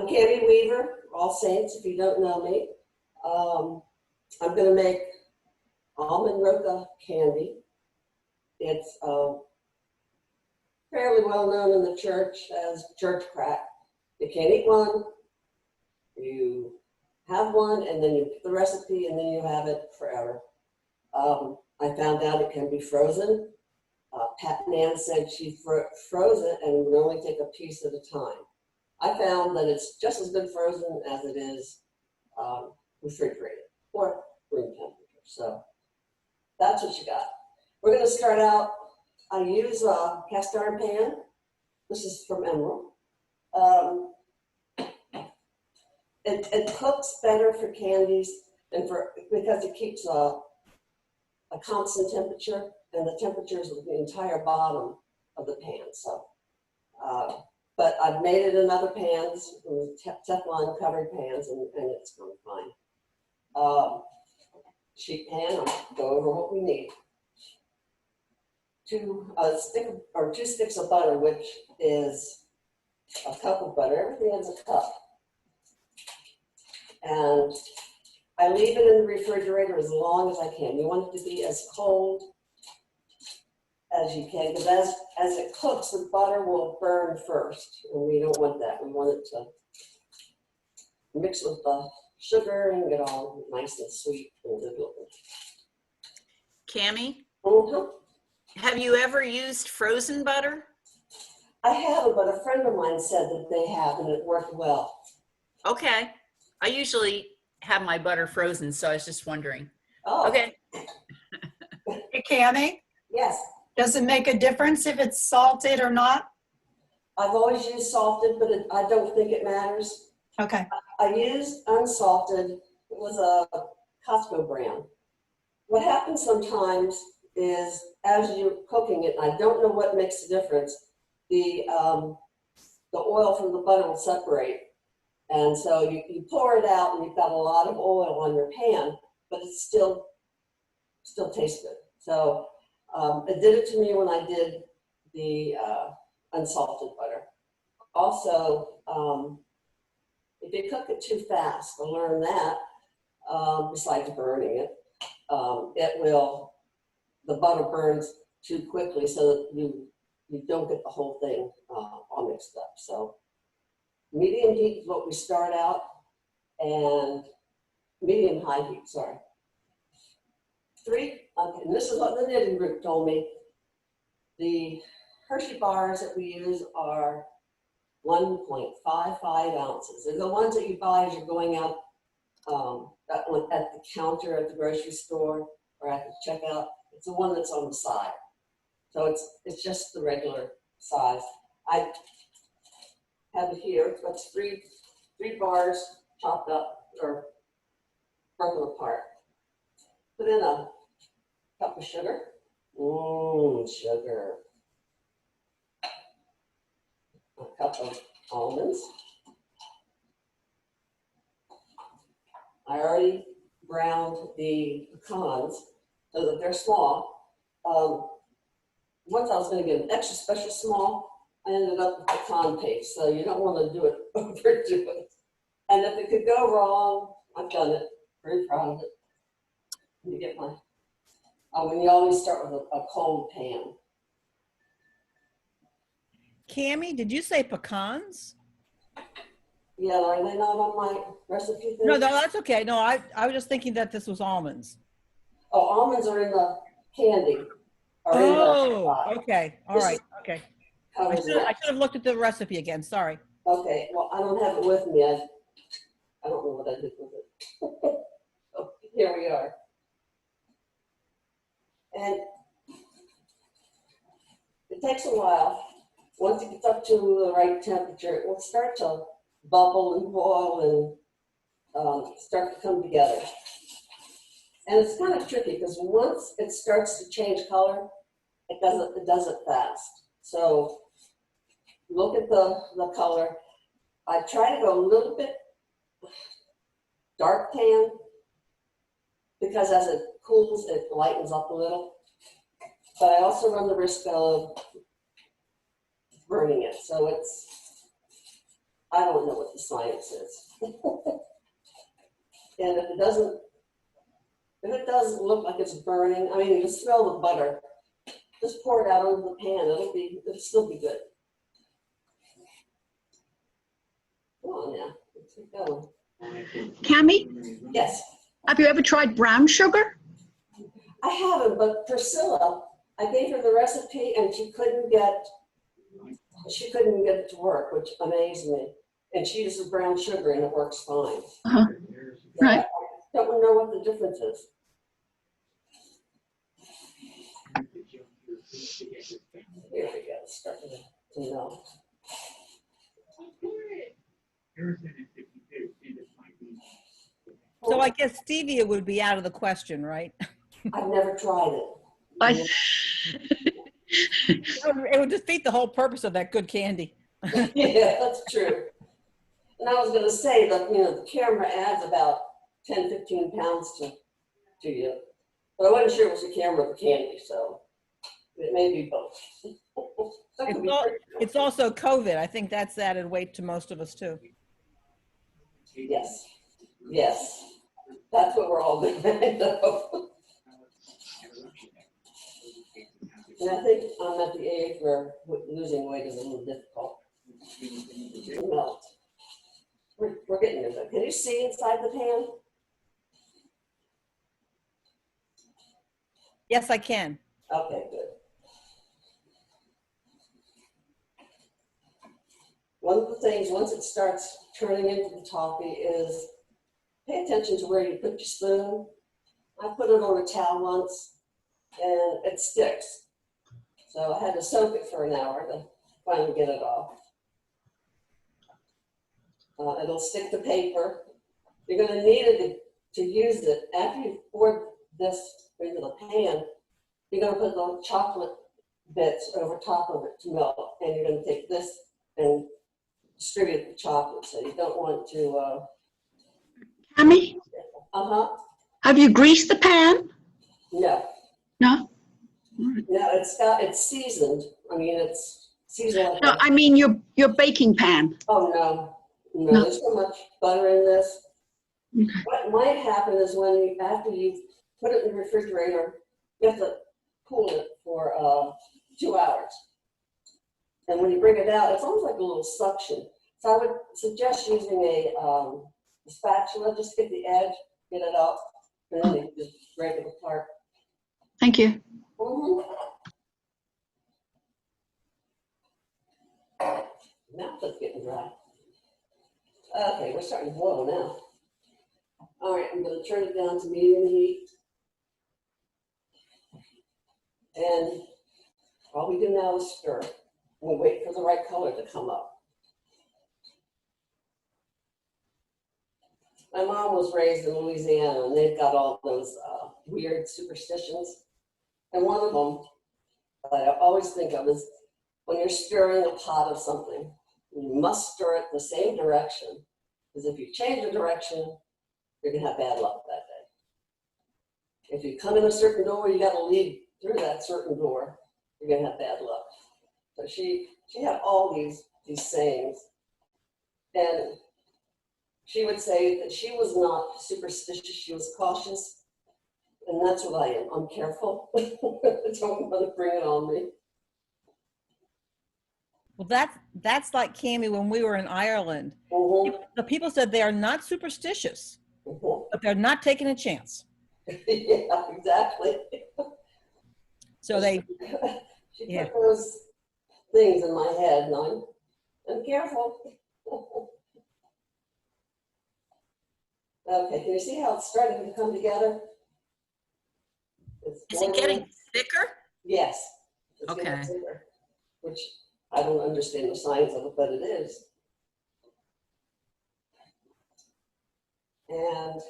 I'm Cammie Weaver, All Saints, if you don't know me. I'm going to make Almond Roca candy. It's fairly well known in the church as church crack. You can't eat one, you have one, and then you pick the recipe, and then you have it forever. I found out it can be frozen. Pat Nan said she froze it and would only take a piece at a time. I found that it's just as good frozen as it is refrigerated or room temperature. So that's what you got. We're going to start out. I use a cast iron pan. This is from Emerald. It cooks better for candies and because it keeps a constant temperature, and the temperature is the entire bottom of the pan. So, but I've made it in other pans, Teflon covered pans, and it's going fine. Sheet pan, I'll go over what we need. Two sticks of butter, which is a cup of butter. Everything is a cup. And I leave it in the refrigerator as long as I can. You want it to be as cold as you can, because as it cooks, the butter will burn first, and we don't want that. We want it to mix with the sugar and get all nice and sweet and good looking. Cammie, Mm-hmm. have you ever used frozen butter? I haven't, but a friend of mine said that they have, and it worked well. Okay. I usually have my butter frozen, so I was just wondering. Oh. Okay. Hey, Cammie, Yes. does it make a difference if it's salted or not? I've always used salted, but I don't think it matters. Okay. I used unsalted. It was a Costco brand. What happens sometimes is as you're cooking it, I don't know what makes the difference, the oil from the butter will separate. And so you pour it out and you've got a lot of oil on your pan, but it still tastes good. So it did it to me when I did the unsalted butter. Also, if you cook it too fast, I learned that, besides burning it, the butter burns too quickly so that you don't get the whole thing all mixed up. So medium heat is what we start out, and medium high heat, sorry. And this is what the knitting group told me. The Hershey Bars that we use are 1.55 ounces. They're the ones that you buy as you're going out at the counter at the grocery store or at the checkout. It's the one that's on the side. So it's just the regular size. I have it here. That's three bars chopped up or broken apart. Put in a cup of sugar. Sugar. A cup of almonds. I already browned the pecans so that they're small. Once I was going to get an extra special small, I ended up with pecan paste, so you don't want to do it overdo it. And if it could go wrong, I've done it. Very proud of it. You get my, when you always start with a cold pan. Cammie, did you say pecans? Yeah, are they not on my recipe thing? No, that's okay. No, I was just thinking that this was almonds. Oh, almonds are in the candy. Okay. All right. Okay. I should have looked at the recipe again. Sorry. Okay. Well, I don't have it with me. I don't know what I did with it. So here we are. And it takes a while. Once it gets up to the right temperature, it will start to bubble and boil and start to come together. And it's kind of tricky because once it starts to change color, it does it fast. So look at the color. I try to go a little bit dark tan because as it cools, it lightens up a little. But I also run the risk of burning it. So I don't know what the science is. And if it doesn't look like it's burning, I mean, you can smell the butter. Just pour it out onto the pan. It'll still be good. Come on now, let's keep going. Cammie, Yes, have you ever tried brown sugar? I haven't, but Priscilla, I gave her the recipe and she couldn't get it to work, which amazed me. And she uses brown sugar and it works fine. Uh-huh. So Right. I don't know what the difference is. Here we go, it's starting to melt. So I guess stevia would be out of the question, right? I've never tried it. I, It would defeat the whole purpose of that good candy. Yeah, that's true. And I was going to say that, the camera adds about 10, 15 pounds to you. But I wasn't sure it was the camera or the candy, so it may be both. That could be pretty cool. It's also COVID. I think that's added weight to most of us too. Yes, yes. That's what we're all doing. And I think I'm at the age where losing weight is a little difficult to melt. We're getting there. Can you see inside the pan? Yes, I can. Okay, good. One of the things, once it starts turning into the toffee, is pay attention to where you put your spoon. I put it on a towel once, and it sticks. So I had to soak it for an hour to finally get it off. It'll stick to paper. You're going to need it to use it. After you pour this into the pan, you're going to put the chocolate bits over top of it to melt. And you're going to take this and distribute the chocolate. So you don't want to... Cammie, Uh-huh. have you greased the pan? No. No? No, it's seasoned. I mean, it's seasoned like No, that. I mean your baking pan. Oh, no. No, No. there's so much butter in this. Okay. What might happen is after you put it in the refrigerator, you have to cool it for 2 hours. And when you bring it out, it's almost like a little suction. So I would suggest using a spatula, just get the edge, get it up, and then you just break it apart. Thank you. Now it's getting dry. Okay, we're starting to boil now. All right, I'm going to turn it down to medium heat. And all we do now is stir. We'll wait for the right color to come up. My mom was raised in Louisiana, and they've got all those weird superstitions. And one of them that I always think of is when you're stirring a pot of something, you must stir it the same direction, because if you change the direction, you're going to have bad luck that day. If you come in a certain door, you got to leave through that certain door, you're going to have bad luck. So she had all these sayings. And she would say that she was not superstitious, she was cautious. And that's what I am. I'm careful. I don't want to bring it on me. Well, that's like Cammie when we were in Ireland. The people said they are not superstitious, but they're not taking a chance. Yeah, exactly. So they, she yeah. put those things in my head, and I'm careful. Okay, can you see how it's starting to come together? Is it getting thicker? Yes. It's Okay. getting thicker, which I don't understand the science of it, but it is. And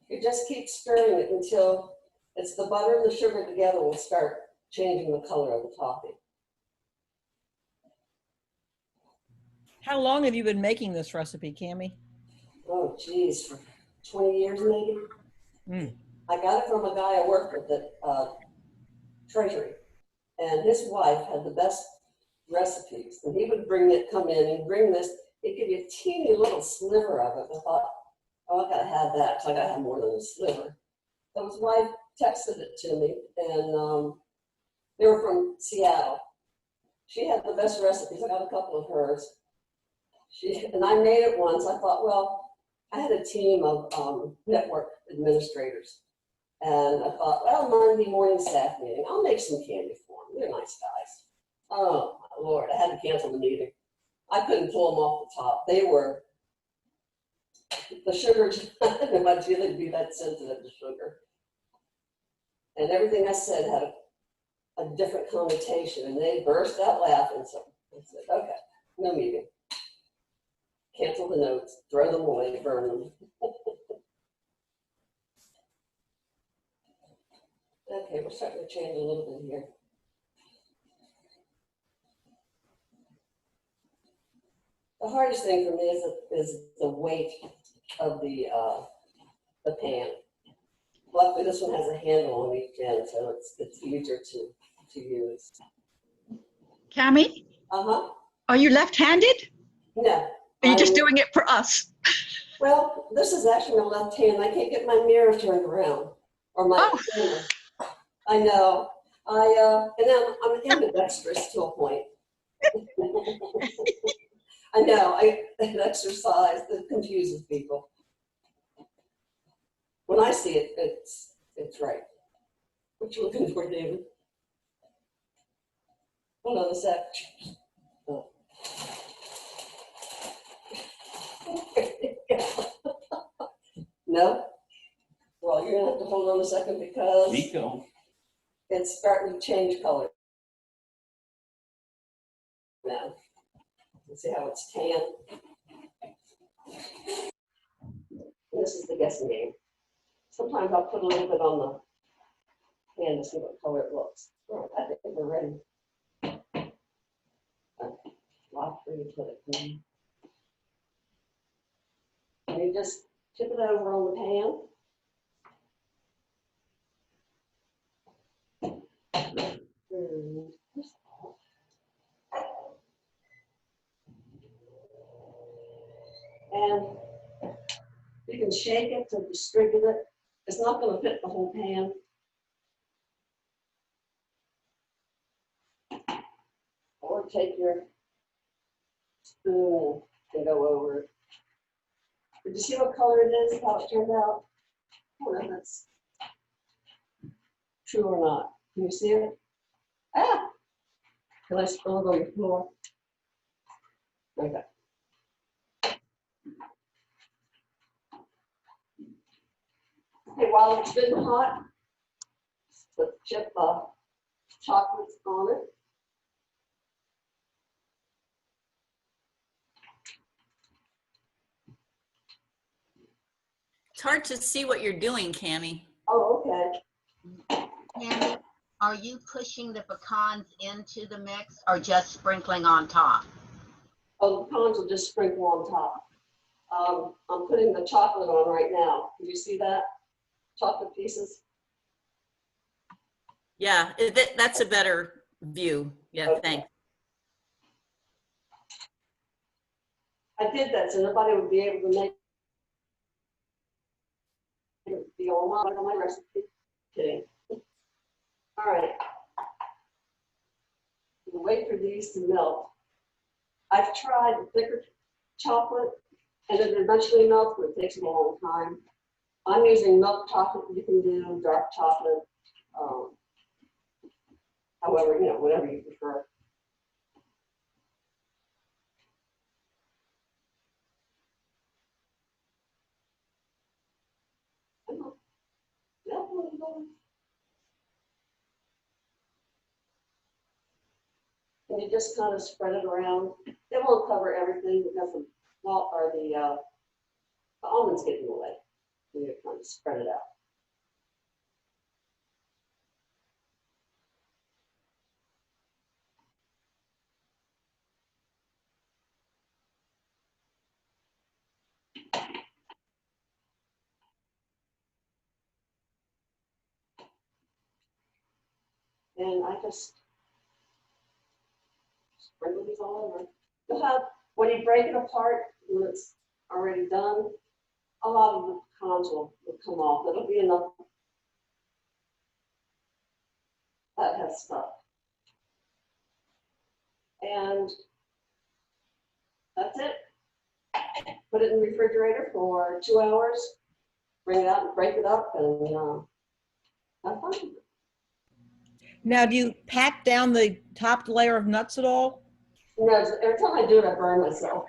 you just keep stirring it until it's the butter and the sugar together will start changing the color of the toffee. how long have you been making this recipe, Cammie? Oh, geez, for 20 years maybe. Mm. I got it from a guy I worked with at Treasury, and his wife had the best recipes. And he would come in and bring this. He'd give you a teeny little sliver of it. I thought, oh, I gotta have that, because I gotta have more than a sliver. So his wife texted it to me, and they were from Seattle. She had the best recipes. I got a couple of hers. And I made it once. I thought, well, I had a team of network administrators. And I thought, well, Monday morning staff meeting, I'll make some candy for them. They're nice guys. Oh, my Lord, I had to cancel the meeting. I couldn't pull them off the top. They were, the sugar, I don't know if I'd really be that sensitive to sugar. And everything I said had a different connotation, and they burst out laughing. So I said, okay, no meeting. Cancel the notes, throw them away, burn them. Okay, we're starting to change a little bit here. The hardest thing for me is the weight of the pan. Luckily, this one has a handle on each end, so it's easier to use. Cammie, Uh-huh. are you left-handed? No. Are you just doing it for us? Well, this is actually my left hand. I can't get my mirror turned around, or my camera. I know. And I'm ambidextrous to a point. I know. An exercise that confuses people. When I see it, it's right. What you looking for, David? Hold on a sec. Oh. No? Well, you're gonna have to hold on a second because Nico. it's starting to change color now. You see how it's tan? And this is the guessing game. Sometimes I'll put a little bit on the pan to see what color it looks. All right, I think we're ready. Okay. Watch where you put it. And you just tip it over on the pan. And you can shake it to distribute it. It's not going to fit the whole pan. Or take your spoon and go over it. Did you see what color it is, how it turned out? I don't know if that's true or not. Can you see it? Ah! Can I spill it on the floor? Okay. Okay, while it's good and hot, put chip chocolates on it. It's hard to see what you're doing, Cammie. Oh, okay. Cammie, are you pushing the pecans into the mix or just sprinkling on top? Oh, the pecans will just sprinkle on top. I'm putting the chocolate on right now. Can you see that? Chocolate pieces. Yeah, that's a better view. Yeah, Okay. thanks. I did that so nobody would be able to make it be on my recipe. Kidding. All right. We'll wait for these to melt. I've tried thicker chocolate and it eventually melts, but it takes a long time. I'm using milk chocolate. You can do dark chocolate. However, whatever you prefer. And you just kind of spread it around. It won't cover everything because the almonds get in the way. You kind of spread it out. And I just sprinkle these all over. You'll have when you break it apart, when it's already done, a lot of the pecans will come off. It'll be enough that has stuck. And that's it. Put it in the refrigerator for 2 hours, bring it out, break it up, and have fun. Now, do you pat down the top layer of nuts at all? You know, every time I do it, I burn myself.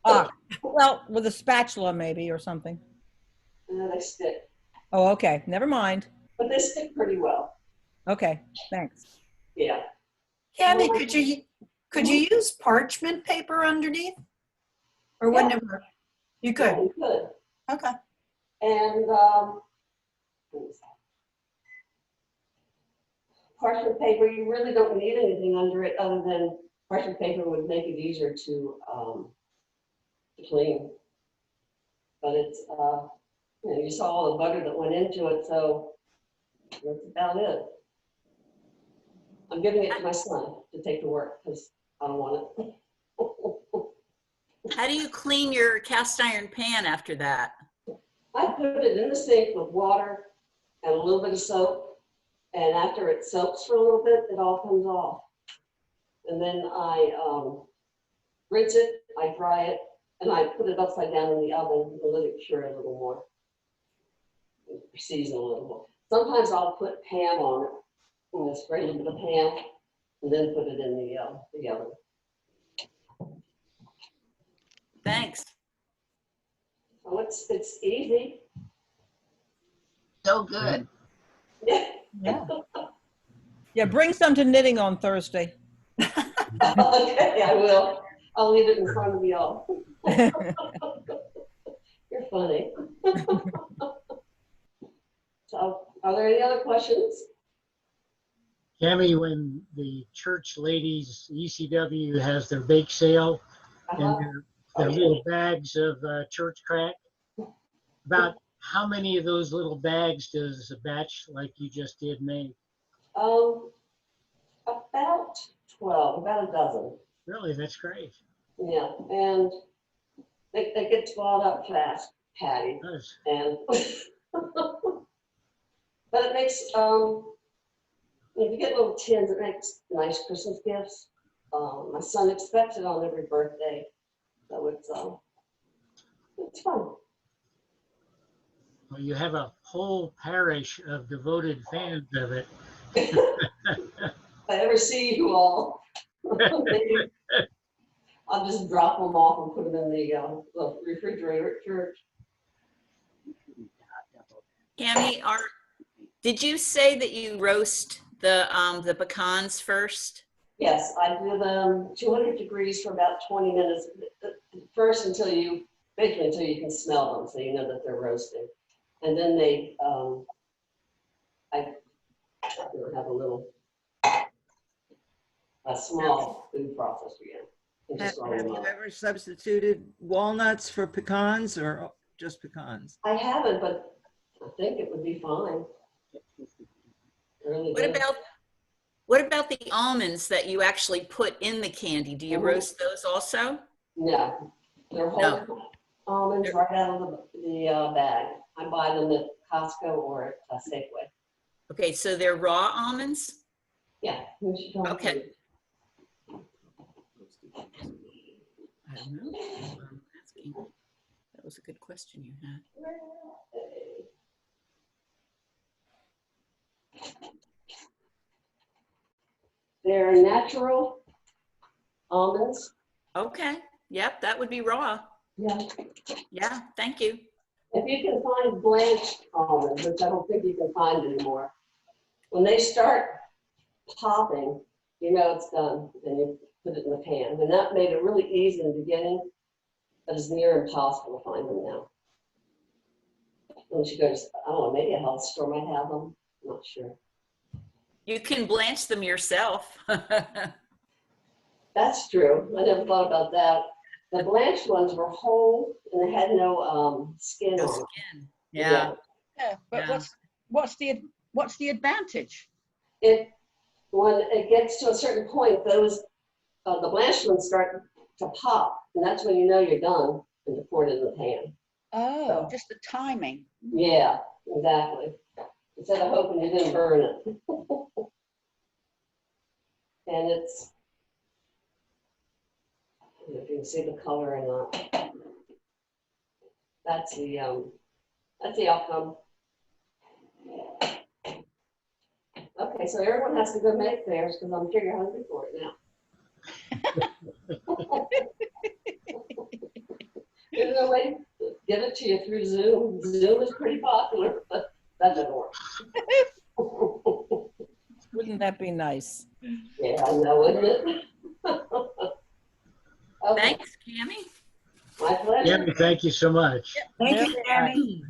Ah, well, with a spatula maybe or something. And they stick. Oh, okay. Never mind. But they stick pretty well. Okay, thanks. Yeah. Cammie, could you use parchment paper underneath? Or wouldn't it work? You Yeah, could. you could. Okay. And parchment paper, you really don't need anything under it other than parchment paper would make it easier to clean. But it's, you know, you saw all the butter that went into it, so that's about it. I'm giving it to my son to take to work because I don't want it. How do you clean your cast iron pan after that? I put it in the sink with water and a little bit of soap. And after it soaks for a little bit, it all comes off. And then I rinse it, I dry it, and I put it upside down in the oven and let it cure a little more. Season a little more. Sometimes I'll put ham on it, and spray a little bit of ham, and then put it in the oven. Thanks. So it's easy. So good. Yeah. Yeah. Yeah, bring some to knitting on Thursday. Okay, I will. I'll leave it in front of y'all. You're funny. So, are there any other questions? Cammie, when the church ladies, ECW, has their bake sale and their little bags of church crack, about how many of those little bags does a batch like you just did make? About 12, about a dozen. Really, that's great. Yeah, and they get swallowed up fast, Patty. Nice. And but it makes if you get little tins, it makes nice Christmas gifts. My son expects it on every birthday, so it's fun. Well, you have a whole parish of devoted fans of it. If I ever see you all, maybe I'll just drop them off and put them in the refrigerator at church. Cammie, did you say that you roast the pecans first? Yes, I do them 200 degrees for about 20 minutes first until you can smell them, so you know that they're roasting. And then I have a small food processor again. And just roll Have them you up. ever substituted walnuts for pecans or just pecans? I haven't, but I think it would be fine. Really good. What about the almonds that you actually put in the candy? Do you roast those also? No, they're whole almonds right out of the bag. I buy them at Costco or at Safeway. Okay, so they're raw almonds? Yeah. Okay. I don't know. I'm asking. That was a good question you had. They're natural almonds. Okay, yep, that would be raw. Yeah. Yeah, thank you. If you can find blanched almonds, which I don't think you can find anymore, when they start popping, you know it's done. Then you put it in the pan. And that made it really easy in the beginning, but it's near impossible to find them now. Unless you go to, I don't know, maybe a health store might have them. I'm not sure. You can blanch them yourself. That's true. I never thought about that. The blanched ones were whole and they had no skin No on them. skin. Yeah. Yeah, but Yeah. what's the advantage? When it gets to a certain point, those the blanched ones start to pop, and that's when you know you're done, and to pour it in the pan. Oh, just the timing. Yeah, exactly. Instead of hoping you didn't burn it. And it's, I don't know if you can see the color or not. That's the outcome. Okay, so everyone has to go make theirs because I'm sure you're hungry for it now. There's no way to get it to you through Zoom. Zoom is pretty popular, but that doesn't work. Wouldn't that be nice? Yeah, I know, isn't it? Okay, Thanks, Cammie. my pleasure. Cammie, thank you so much. Thank you, Very Cammie.